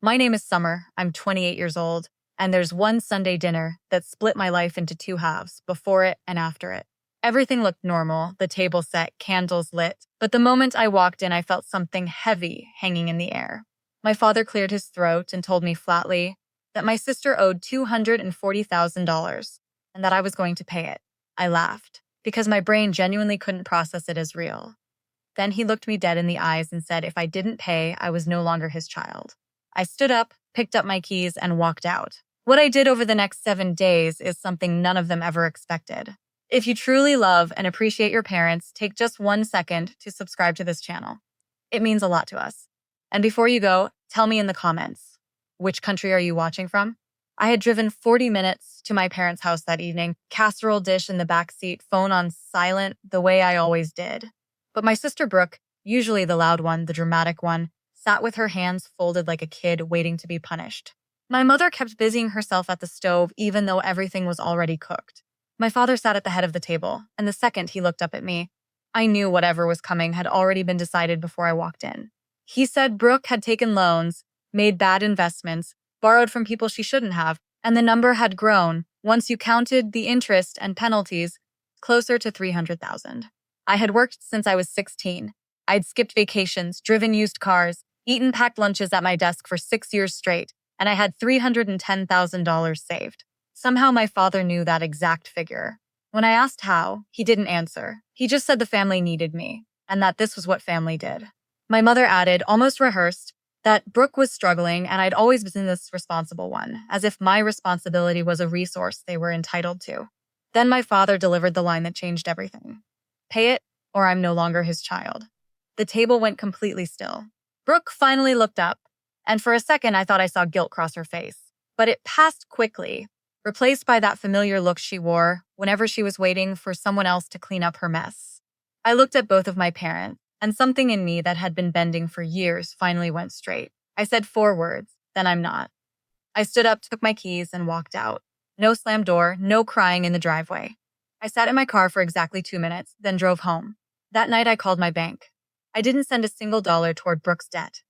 My name is Summer. I'm 28 years old, and there's one Sunday dinner that split my life into two halves, before it and after it. Everything looked normal, the table set, candles lit, but the moment I walked in, I felt something heavy hanging in the air. My father cleared his throat and told me flatly that my sister owed $240,000 and that I was going to pay it. I laughed, because my brain genuinely couldn't process it as real. Then he looked me dead in the eyes and said if I didn't pay, I was no longer his child. I stood up, picked up my keys, and walked out. What I did over the next 7 days is something none of them ever expected. If you truly love and appreciate your parents, take just 1 second to subscribe to this channel. It means a lot to us. And before you go, tell me in the comments, which country are you watching from? I had driven 40 minutes to my parents' house that evening, casserole dish in the back seat, phone on silent, the way I always did. But my sister Brooke, usually the loud one, the dramatic one, sat with her hands folded like a kid waiting to be punished. My mother kept busying herself at the stove even though everything was already cooked. My father sat at the head of the table, and the second he looked up at me, I knew whatever was coming had already been decided before I walked in. He said Brooke had taken loans, made bad investments, borrowed from people she shouldn't have, and the number had grown, once you counted the interest and penalties, closer to 300,000. I had worked since I was 16. I'd skipped vacations, driven used cars, eaten packed lunches at my desk for 6 years straight, and I had $310,000 saved. Somehow my father knew that exact figure. When I asked how, he didn't answer. He just said the family needed me, and that this was what family did. My mother added, almost rehearsed, that Brooke was struggling and I'd always been this responsible one, as if my responsibility was a resource they were entitled to. Then my father delivered the line that changed everything. Pay it, or I'm no longer his child. The table went completely still. Brooke finally looked up, and for a second I thought I saw guilt cross her face. But it passed quickly, replaced by that familiar look she wore whenever she was waiting for someone else to clean up her mess. I looked at both of my parents, and something in me that had been bending for years finally went straight. I said 4 words, then I'm not. I stood up, took my keys, and walked out. No slammed door, no crying in the driveway. I sat in my car for exactly 2 minutes, then drove home. That night I called my bank. I didn't send a single dollar toward Brooke's debt.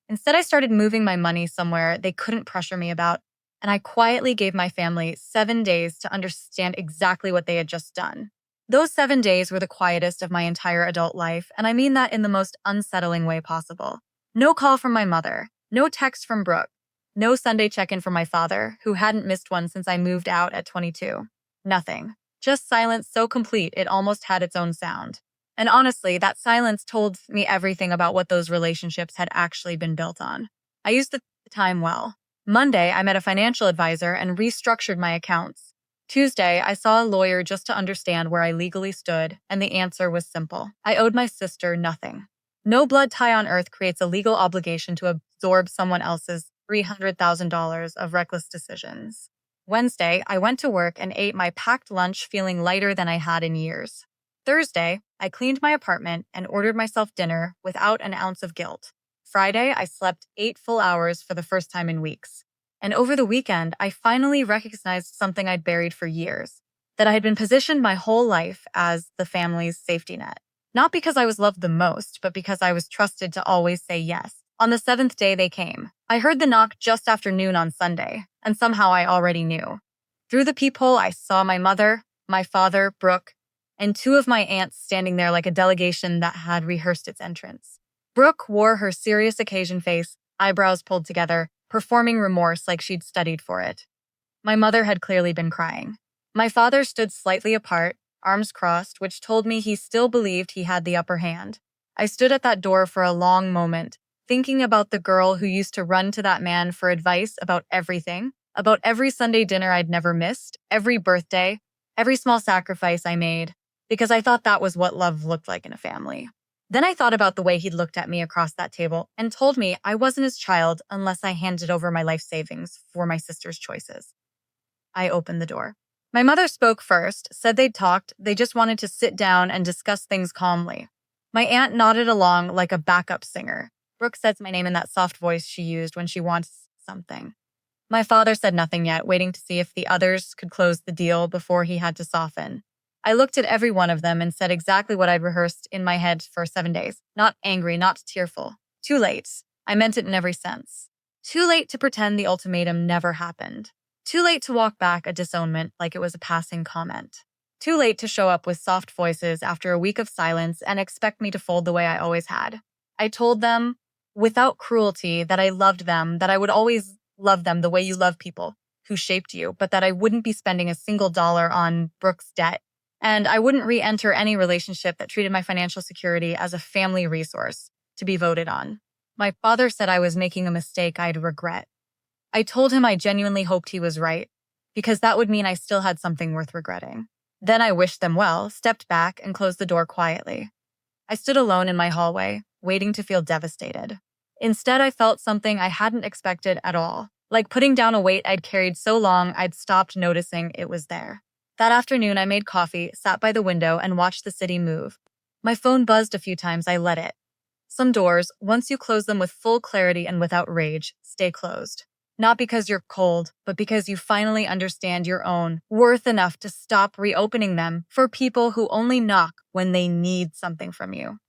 Instead, I started moving my money somewhere they couldn't pressure me about, and I quietly gave my family 7 days to understand exactly what they had just done. Those 7 days were the quietest of my entire adult life, and I mean that in the most unsettling way possible. No call from my mother, no text from Brooke, no Sunday check-in from my father, who hadn't missed one since I moved out at 22. Nothing. Just silence so complete it almost had its own sound. And honestly, that silence told me everything about what those relationships had actually been built on. I used the time well. Monday, I met a financial advisor and restructured my accounts. Tuesday, I saw a lawyer just to understand where I legally stood, and the answer was simple. I owed my sister nothing. No blood tie on earth creates a legal obligation to absorb someone else's $300,000 of reckless decisions. Wednesday, I went to work and ate my packed lunch feeling lighter than I had in years. Thursday, I cleaned my apartment and ordered myself dinner without an ounce of guilt. Friday, I slept 8 full hours for the first time in weeks. And over the weekend, I finally recognized something I'd buried for years, that I had been positioned my whole life as the family's safety net. Not because I was loved the most, but because I was trusted to always say yes. On the 7th day, they came. I heard the knock just after noon on Sunday, and somehow I already knew. Through the peephole, I saw my mother, my father, Brooke, and 2 of my aunts standing there like a delegation that had rehearsed its entrance. Brooke wore her serious occasion face, eyebrows pulled together, performing remorse like she'd studied for it. My mother had clearly been crying. My father stood slightly apart, arms crossed, which told me he still believed he had the upper hand. I stood at that door for a long moment, thinking about the girl who used to run to that man for advice about everything, about every Sunday dinner I'd never missed, every birthday, every small sacrifice I made, because I thought that was what love looked like in a family. Then I thought about the way he'd looked at me across that table and told me I wasn't his child unless I handed over my life savings for my sister's choices. I opened the door. My mother spoke first, said they'd talked, they just wanted to sit down and discuss things calmly. My aunt nodded along like a backup singer. Brooke says my name in that soft voice she used when she wants something. My father said nothing yet, waiting to see if the others could close the deal before he had to soften. I looked at every one of them and said exactly what I'd rehearsed in my head for 7 days. Not angry, not tearful. Too late. I meant it in every sense. Too late to pretend the ultimatum never happened. Too late to walk back a disownment like it was a passing comment. Too late to show up with soft voices after a week of silence and expect me to fold the way I always had. I told them, without cruelty, that I loved them, that I would always love them the way you love people who shaped you, but that I wouldn't be spending a single dollar on Brooke's debt. And I wouldn't re enter any relationship that treated my financial security as a family resource to be voted on. My father said I was making a mistake I'd regret. I told him I genuinely hoped he was right, because that would mean I still had something worth regretting. Then I wished them well, stepped back, and closed the door quietly. I stood alone in my hallway, waiting to feel devastated. Instead, I felt something I hadn't expected at all, like putting down a weight I'd carried so long I'd stopped noticing it was there. That afternoon, I made coffee, sat by the window, and watched the city move. My phone buzzed a few times. I let it. Some doors, once you close them with full clarity and without rage, stay closed. Not because you're cold, but because you finally understand your own worth enough to stop reopening them for people who only knock when they need something from you.